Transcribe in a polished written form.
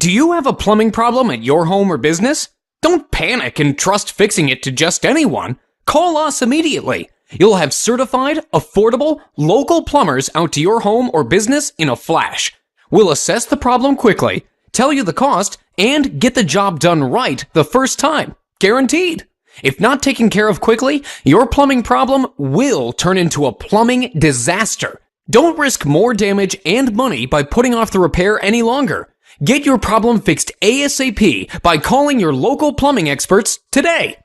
Do you have a plumbing problem at your home or business? Don't panic and trust fixing it to just anyone. Call us immediately. You'll have certified, affordable, local plumbers out to your home or business in a flash. We'll assess the problem quickly, tell you the cost, and get the job done right the first time. Guaranteed. If not taken care of quickly, your plumbing problem will turn into a plumbing disaster. Don't risk more damage and money by putting off the repair any longer. Get your problem fixed ASAP by calling your local plumbing experts today.